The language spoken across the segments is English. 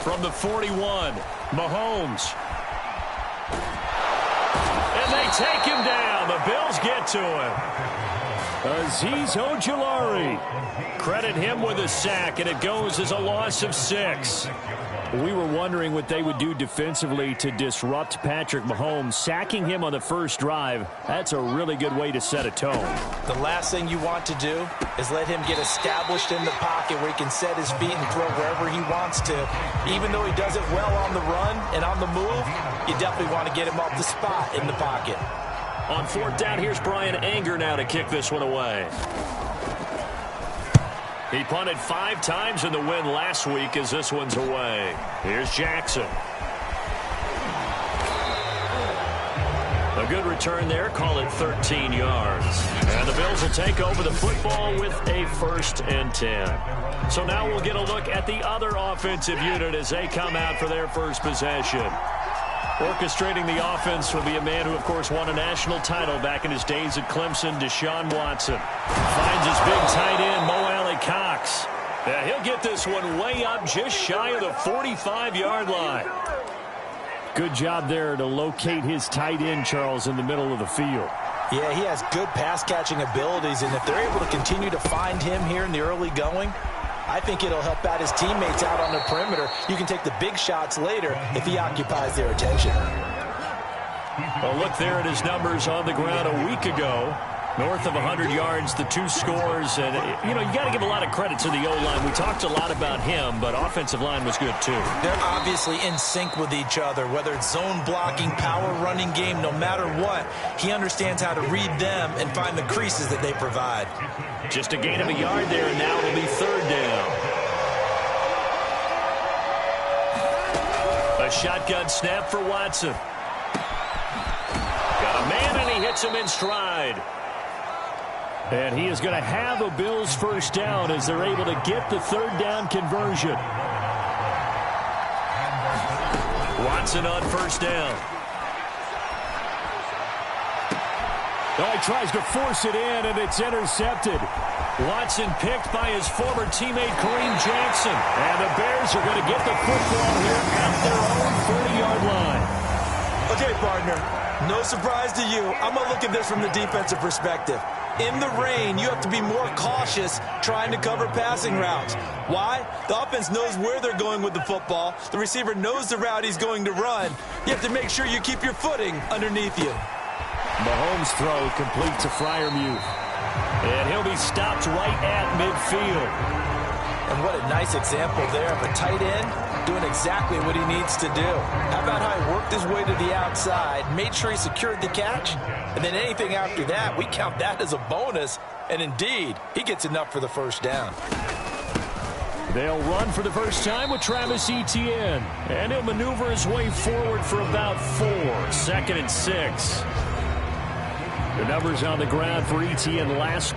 From the 41, Mahomes. And they take him down. The Bills get to him. Azeez Ojulari. Credit him with a sack, and it goes as a loss of 6. We were wondering what they would do defensively to disrupt Patrick Mahomes. Sacking him on the first drive, that's a really good way to set a tone. The last thing you want to do is let him get established in the pocket where he can set his feet and throw wherever he wants to. Even though he does it well on the run and on the move, you definitely want to get him off the spot in the pocket. On 4th down, here's Brian Anger now to kick this one away. He punted 5 times in the win last week as this one's away. Here's Jackson. A good return there. Call it 13 yards. And the Bills will take over the football with a 1st and 10. So now we'll get a look at the other offensive unit as they come out for their first possession. Orchestrating the offense will be a man who, of course, won a national title back in his days at Clemson, Deshaun Watson. Finds his big tight end, Mo Alley-Cox. Yeah, he'll get this one way up just shy of the 45-yard line. Good job there to locate his tight end, Charles, in the middle of the field. Yeah, he has good pass-catching abilities, and if they're able to continue to find him here in the early going, I think it'll help out his teammates out on the perimeter. You can take the big shots later if he occupies their attention. Well, look there at his numbers on the ground a week ago. North of 100 yards, the 2 scores. And, you know, you got to give a lot of credit to the O-line. We talked a lot about him, but offensive line was good, too. They're obviously in sync with each other, whether it's zone blocking, power running game, no matter what. He understands how to read them and find the creases that they provide. Just a gain of a yard there, and now it'll be 3rd down. A shotgun snap for Watson. Got a man, and he hits him in stride. And he is going to have a Bills 1st down as they're able to get the 3rd down conversion. Watson on 1st down. Oh, he tries to force it in, and it's intercepted. Watson picked by his former teammate Kareem Jackson. And the Bears are going to get the football here at their own 40-yard line. Okay, partner, no surprise to you. I'm going to look at this from the defensive perspective. In the rain, you have to be more cautious trying to cover passing routes. Why? The offense knows where they're going with the football. The receiver knows the route he's going to run. You have to make sure you keep your footing underneath you. Mahomes' throw complete to Freiermuth. And he'll be stopped right at midfield. And what a nice example there of a tight end doing exactly what he needs to do. How about how he worked his way to the outside, made sure he secured the catch, and then anything after that, we count that as a bonus. And indeed, he gets enough for the 1st down. They'll run for the first time with Travis Etienne. And he'll maneuver his way forward for about 4. 2nd and 6. The numbers on the ground for Etienne last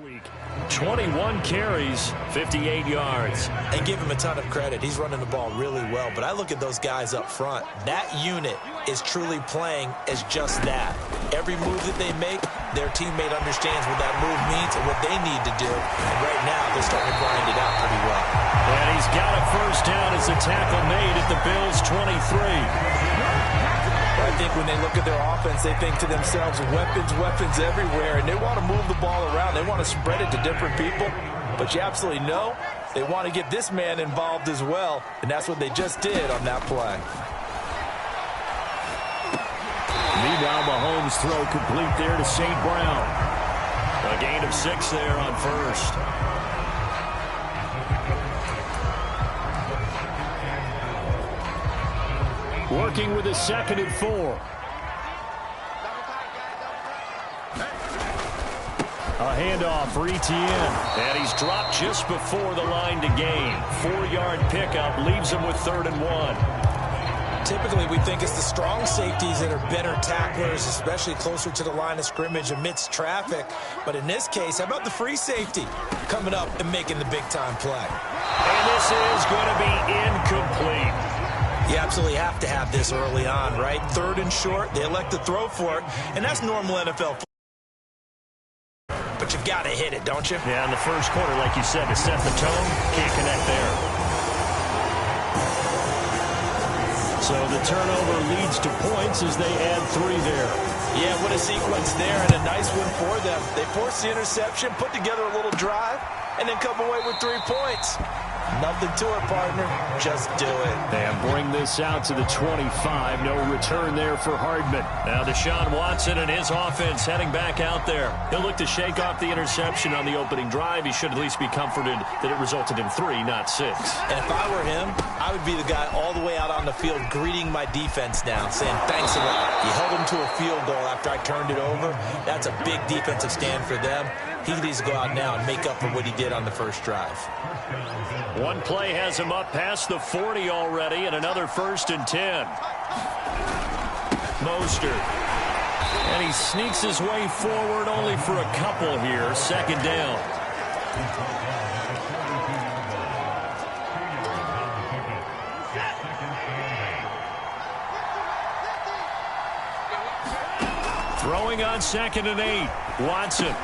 week. 21 carries, 58 yards. And give him a ton of credit. He's running the ball really well. But I look at those guys up front. That unit is truly playing as just that. Every move that they make, their teammate understands what that move means and what they need to do. And right now, they're starting to grind it out pretty well. And he's got a 1st down as the tackle made at the Bills' 23. I think when they look at their offense, they think to themselves, weapons, weapons everywhere, and they want to move the ball around. They want to spread it to different people, but you absolutely know they want to get this man involved as well, and that's what they just did on that play. Meanwhile, Mahomes' throw complete there to St. Brown. A gain of 6 there on 1st. Working with a 2nd and 4. A handoff for Etienne. And he's dropped just before the line to gain. 4-yard pickup leaves him with 3rd and 1. Typically, we think it's the strong safeties that are better tacklers, especially closer to the line of scrimmage amidst traffic. But in this case, how about the free safety coming up and making the big-time play? And this is going to be incomplete. You absolutely have to have this early on, right? 3rd and short, they elect to throw for it, and that's normal NFL football. But you've got to hit it, don't you? Yeah, in the 1st quarter, like you said, to set the tone, can't connect there. So the turnover leads to points as they add 3 there. Yeah, what a sequence there, and a nice one for them. They forced the interception, put together a little drive, and then come away with 3 points. Nothing to it, partner. Just do it. And bring this out to the 25. No return there for Hardman. Now Deshaun Watson and his offense heading back out there. He'll look to shake off the interception on the opening drive. He should at least be comforted that it resulted in 3, not 6. And if I were him, I would be the guy all the way out on the field greeting my defense now, saying, thanks a lot. You held him to a field goal after I turned it over. That's a big defensive stand for them. He needs to go out now and make up for what he did on the first drive. One play has him up past the 40 already, and another 1st and 10. Mostert. And he sneaks his way forward only for a couple here. 2nd down. Throwing on 2nd and 8. Watson.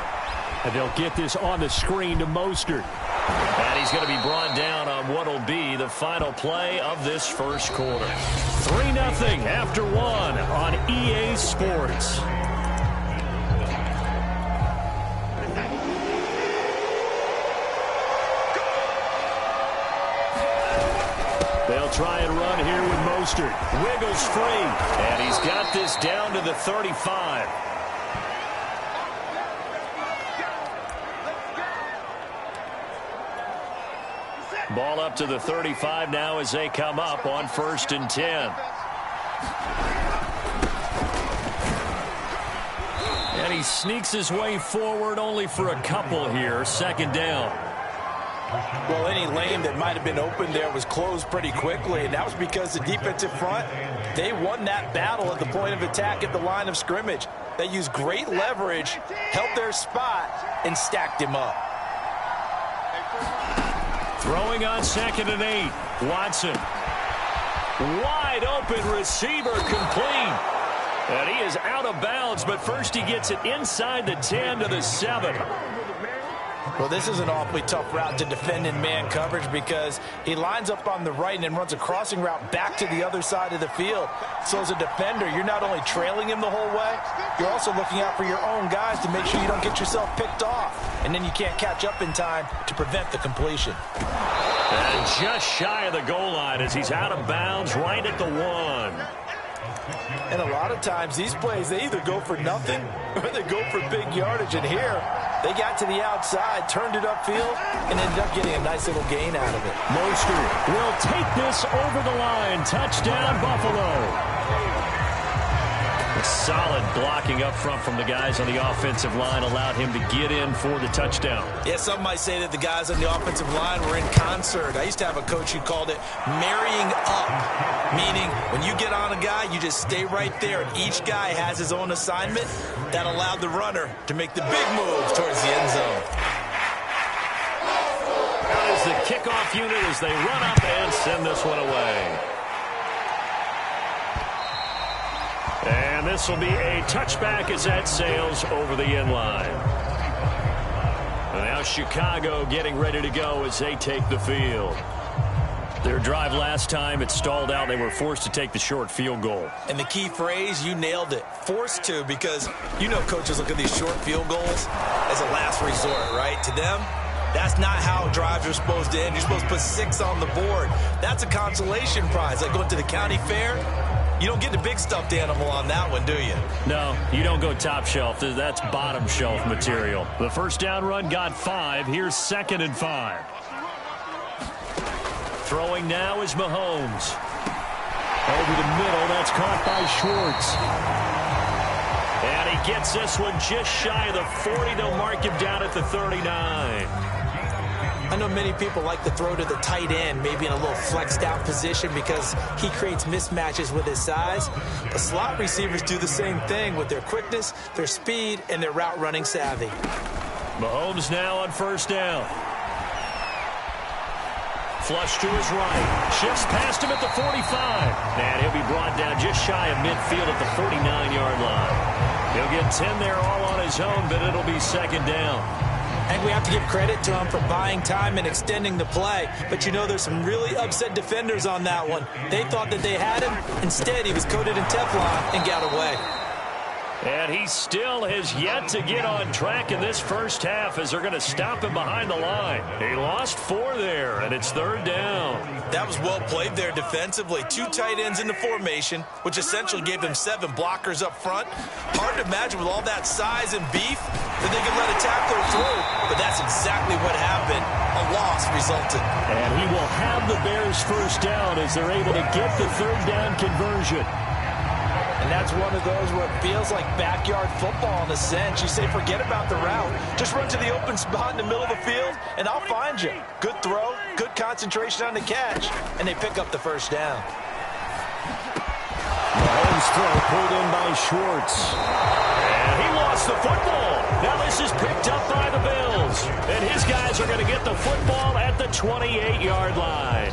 And they'll get this on the screen to Mostert. And he's going to be brought down on what will be the final play of this first quarter. 3-0 after 1 on EA Sports. They'll try and run here with Mostert. Wiggles free. And he's got this down to the 35. Ball up to the 35 now as they come up on 1st and 10. And he sneaks his way forward only for a couple here. 2nd down. Well, any lane that might have been open there was closed pretty quickly, and that was because the defensive front, they won that battle at the point of attack at the line of scrimmage. They used great leverage, held their spot, and stacked him up. Throwing on 2nd and 8. Watson. Wide open receiver complete. And he is out of bounds, but first he gets it inside the 10 to the 7. Well, this is an awfully tough route to defend in man coverage because he lines up on the right and then runs a crossing route back to the other side of the field. So as a defender, you're not only trailing him the whole way, you're also looking out for your own guys to make sure you don't get yourself picked off. And then you can't catch up in time to prevent the completion. And just shy of the goal line as he's out of bounds right at the 1. And a lot of times these plays, they either go for nothing or they go for big yardage. And here, they got to the outside, turned it upfield, and ended up getting a nice little gain out of it. Mostert will take this over the line. Touchdown, Buffalo. Solid blocking up front from the guys on the offensive line allowed him to get in for the touchdown. Yeah, some might say that the guys on the offensive line were in concert. I used to have a coach who called it marrying up, meaning when you get on a guy, you just stay right there, and each guy has his own assignment. That allowed the runner to make the big moves towards the end zone. That is the kickoff unit as they run up and send this one away. And this will be a touchback as that sails over the end line. And now Chicago getting ready to go as they take the field. Their drive last time, it stalled out. They were forced to take the short field goal. And the key phrase, you nailed it, forced to, because you know coaches look at these short field goals as a last resort, right? To them, that's not how drives are supposed to end. You're supposed to put 6 on the board. That's a consolation prize. Like going to the county fair, you don't get the big stuffed animal on that one, do you? No, you don't go top shelf. That's bottom shelf material. The first down run got 5. Here's 2nd and 5. Throwing now is Mahomes. Over the middle, that's caught by Schwartz. And he gets this one just shy of the 40. They'll mark him down at the 39. I know many people like to throw to the tight end, maybe in a little flexed out position because he creates mismatches with his size. But slot receivers do the same thing with their quickness, their speed, and their route running savvy. Mahomes now on first down. Flush to his right. Shifts past him at the 45. And he'll be brought down just shy of midfield at the 49-yard line. He'll get 10 there all on his own, but it'll be 2nd down. I think we have to give credit to him for buying time and extending the play. But you know, there's some really upset defenders on that one. They thought that they had him. Instead, he was coated in Teflon and got away. And he still has yet to get on track in this first half as they're going to stop him behind the line. He lost 4 there, and it's 3rd down. That was well played there defensively. 2 tight ends in the formation, which essentially gave them 7 blockers up front. Hard to imagine with all that size and beef that they could let a tackler through. But that's exactly what happened. A loss resulted. And he will have the Bears first down as they're able to get the 3rd down conversion. And that's one of those where it feels like backyard football in a sense. You say, forget about the route. Just run to the open spot in the middle of the field, and I'll find you. Good throw, good concentration on the catch, and they pick up the first down. Mahomes' throw pulled in by Schwartz. And he lost the football. Now this is picked up by the Bills. And his guys are going to get the football at the 28-yard line.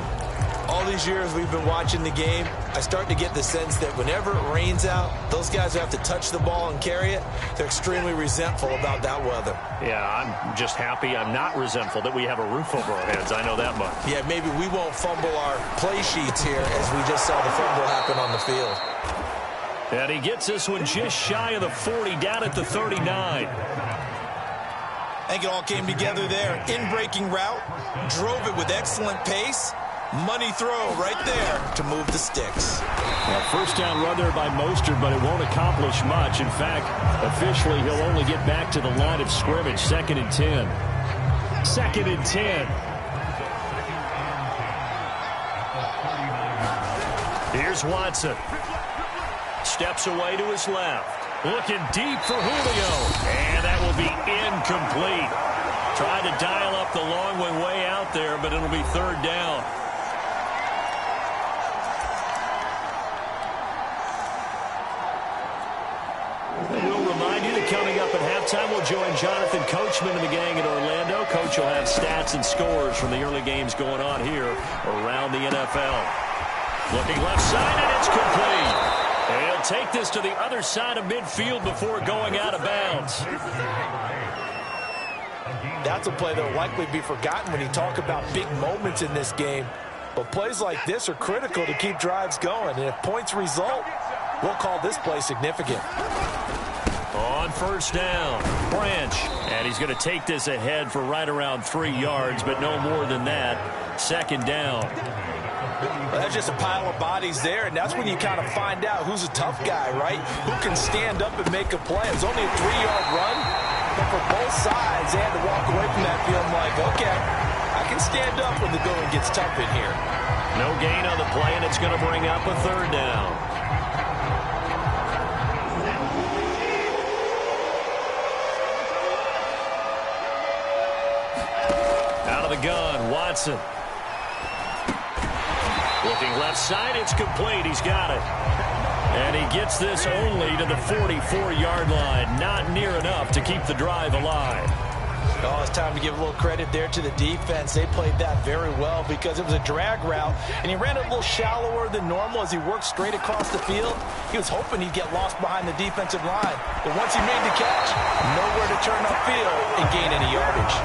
All these years we've been watching the game, I start to get the sense that whenever it rains out, those guys who have to touch the ball and carry it, they're extremely resentful about that weather. Yeah, I'm just happy I'm not resentful that we have a roof over our heads. I know that much. Yeah, maybe we won't fumble our play sheets here as we just saw the fumble happen on the field. And he gets this one just shy of the 40, down at the 39. I think it all came together there. In-breaking route, drove it with excellent pace. Money throw right there to move the sticks. Well, first down run there by Mostert, but it won't accomplish much. In fact, officially, he'll only get back to the line of scrimmage. 2nd and 10. 2nd and 10. Here's Watson. Steps away to his left. Looking deep for Julio. And that will be incomplete. Tried to dial up the long one way out there, but it'll be 3rd down. We'll remind you that coming up at halftime, we'll join Jonathan Coachman and the gang in Orlando. Coach will have stats and scores from the early games going on here around the NFL. Looking left side, and it's complete. And he'll take this to the other side of midfield before going out of bounds. That's a play that will likely be forgotten when you talk about big moments in this game. But plays like this are critical to keep drives going. And if points result, we'll call this play significant. On first down, Branch. And he's going to take this ahead for right around 3 yards, but no more than that. 2nd down. Well, that's just a pile of bodies there, and that's when you kind of find out who's a tough guy, right? Who can stand up and make a play. It's only a 3-yard run, but for both sides, they had to walk away from that feeling like, okay, I can stand up when the going gets tough in here. No gain on the play, and it's going to bring up a 3rd down. Out of the gun, Watson. Looking left side, it's complete. He's got it. And he gets this only to the 44-yard line. Not near enough to keep the drive alive. Oh, it's time to give a little credit there to the defense. They played that very well because it was a drag route, and he ran it a little shallower than normal as he worked straight across the field. He was hoping he'd get lost behind the defensive line. But once he made the catch, nowhere to turn upfield and gain any yardage.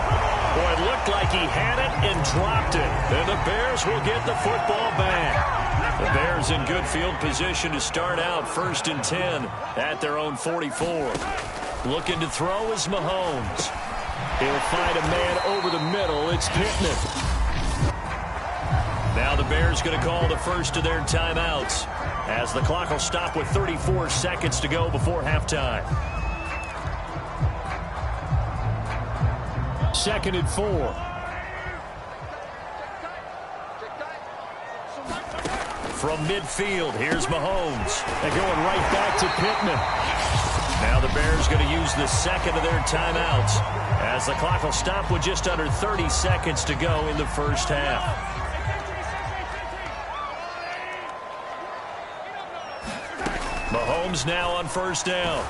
Boy, it looked like he had it and dropped it. And the Bears will get the football back. The Bears in good field position to start out 1st and 10 at their own 44. Looking to throw is Mahomes. He'll find a man over the middle. It's Pittman. Now the Bears going to call the first of their timeouts as the clock will stop with 34 seconds to go before halftime. 2nd and 4. From midfield, here's Mahomes. And going right back to Pittman. Now the Bears going to use the 2nd of their timeouts as the clock will stop with just under 30 seconds to go in the first half. Mahomes now on first down.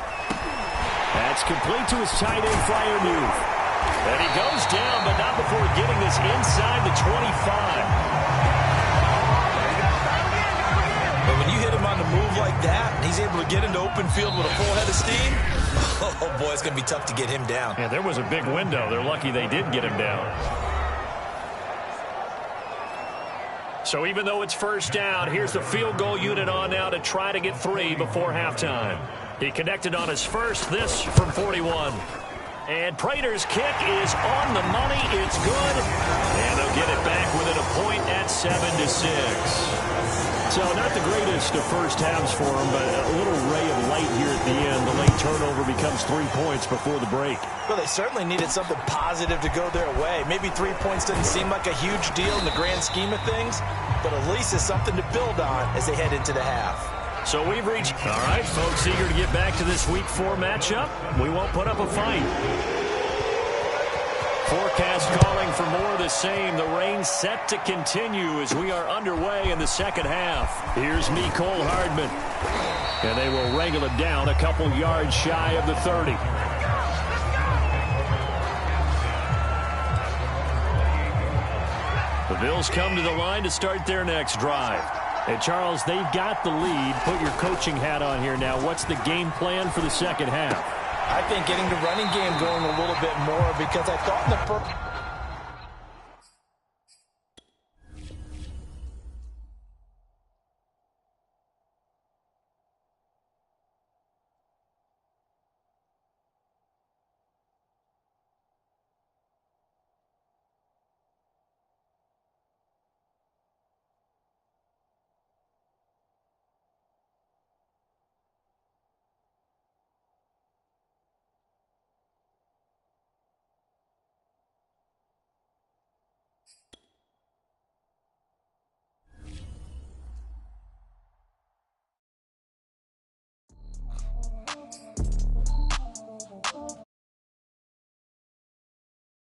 That's complete to his tight end, Freiermuth. And he goes down, but not before getting this inside the 25. But when you hit him on the move like that, and he's able to get into open field with a full head of steam, Oh, boy, it's going to be tough to get him down. Yeah, there was a big window. They're lucky they did get him down. So even though it's first down, here's the field goal unit on now to try to get 3 before halftime. He connected on his first, this from 41. And Prater's kick is on the money. It's good. And they'll get it back within a point at 7-6. So not the greatest of first halves for him, but a little ray of light here at the end. The late turnover becomes 3 points before the break. Well, they certainly needed something positive to go their way. Maybe 3 points doesn't seem like a huge deal in the grand scheme of things, but at least it's something to build on as they head into the half. So we've reached, all right, folks, eager to get back to this Week 4 matchup. We won't put up a fight. Forecast calling for more of the same. The rain set to continue as we are underway in the second half. Here's Mecole Hardman. And they will wrangle it down a couple yards shy of the 30. The Bills come to the line to start their next drive. And, Charles, they've got the lead. Put your coaching hat on here now. What's the game plan for the second half? I think getting the running game going a little bit more because I thought in the